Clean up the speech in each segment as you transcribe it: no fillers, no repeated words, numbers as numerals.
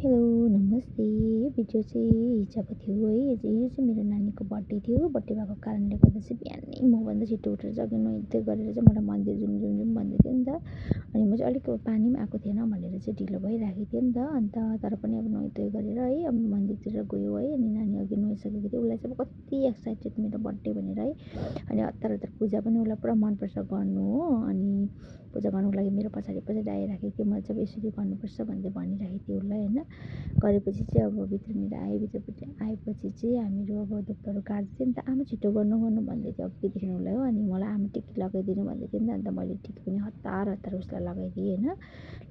Hello नमस्ते। यो video चाहिँ हिजोको थियो है। हिजो चाहिँ मेरो नानीको बर्थडे थियो। बर्थडे भएको कारणले गर्दा चाहिँ बिहानै मभन्दा छिटो उठेर जग्गा नुहाइ गरेर चाहिँ मलाई मन्दिर जाउँ भन्दै थियो नि त। अनि म चाहिँ अलिक पानी पनि आएको थिएन भनेर चाहिँ ढिलो भइरहेको थियो नि त। अन्त तर पनि अब नुहाइ गरेर है अब मन्दिरतिर गयो है। अनि नानी अघि नुहाइसकेको थियो। उसलाई चाहिँ अब कति एक्साइटेड मेरो बर्थडे भनेर है। अनि हतार हतार पूजा पनि उसलाई पुरा मनपर्छ गर्नु हो। अनि पूजा गर्नुको लागि मेरो पछाडि आइराखेको थियो। मैले चाहिँ यसरी गर्नुपर्छ भन्दै भनिरहेको थिएँ उसलाई होइन। गरेपछि चाहिँ अब भित्रनिर भित्रपट्टि आएपछि चाहिँ हामीहरू अब धुपहरू काट्दै नि त। आमा छिटो गर्नु भन्दै थियो अघिदेखि उसलाई हो। अनि मलाई आमा टिकी लगाइदिनु भन्दै थियो नि त। अन्त मैले टिकी पनि हतार हतार उसलाई लगाइदिएँ होइन।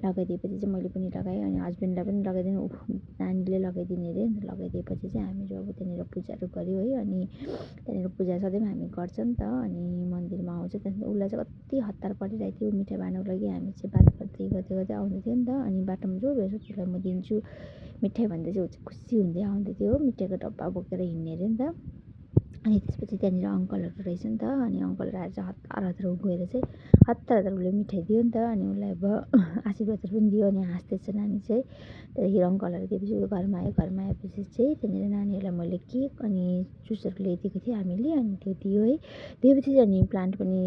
लगाइदिएपछि चाहिँ मैले पनि लगाएँ। अनि हस्बेन्डलाई पनि लगाइदिनु नानीले लगाइदिने अरे। अन्त लगाइदिएपछि चाहिँ हामीहरू अब त्यहाँनिर पूजाहरू गऱ्यो है। अनि त्यहाँनिर पूजा सधैँ हामी गर्छ नि त। अनि मन्दिरमा आउँछ त्यहाँदेखि उसलाई चाहिँ कति हतार परिरहेको थियो मिठाई बाँड्नुको लागि। हामी चाहिँ बात गर्दै आउँदै थियो नि त। अनि बाटोमा जो भेट्छ त्यसलाई म दिन्छु मिठाई भन्दै चाहिँ ऊ चाहिँ खुसी हुँदै आउँदै थियो। मिठाईको डब्बा बोकेर हिँड्ने अरे नि त। अनि त्यसपछि त्यहाँनिर अङ्कलहरू रहेछ नि त। अनि अङ्कलहरू आएर चाहिँ हतार हतार गएर चाहिँ हतार हतार उसले मिठाई दियो नि त। अनि उसलाई अब आशीर्वादहरू पनि दियो। अनि हाँस्दैछ नानी चाहिँ। त्यहाँदेखि अङ्कलहरू दिएपछि ऊ घरमा आएपछि चाहिँ त्यहाँनिर नानीहरूलाई मैले केक अनि जुसहरू ल्याइदिएको थिएँ हामीले। अनि त्यो दियो है। दिएपछि चाहिँ अनि प्लान्ट पनि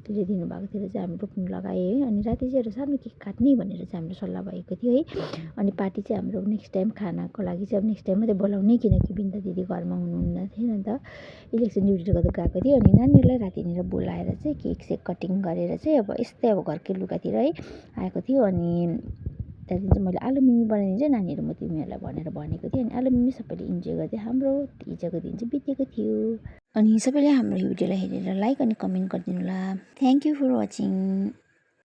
त्यसले दिनुभएको थियो चाहिँ हामी रोप्नु लगाएँ है। अनि राति चाहिँ एउटा सानो केक काट्ने भनेर चाहिँ हाम्रो सल्लाह भएको थियो है। अनि पार्टी चाहिँ हाम्रो नेक्स्ट टाइम खानाको लागि चाहिँ अब नेक्स्ट टाइम मात्रै बोलाउने किनकि बिन्दा दिदी घरमा हुनुहुन्न थिएन नि त। इलेक्सन ड्युटीले गर्दा गएको थियो। अनि नानीहरूलाई रातिनिर बोलाएर चाहिँ केक सेक कटिङ गरेर चाहिँ अब यस्तै अब घरकै लुगातिर है आएको थियो। अनि त्यहाँदेखि चाहिँ मैले आलु मिमी बनाइदिन्छु नानीहरू म तिमीहरूलाई भनेर भनेको थिएँ। अनि आलु मिमी सबैले इन्जोय गर्दै हाम्रो हिजोको दिन चाहिँ बितेको थियो। अनि सबैले हाम्रो भिडियोलाई हेरेर लाइक अनि कमेन्ट गरिदिनु होला। Thank you for watching.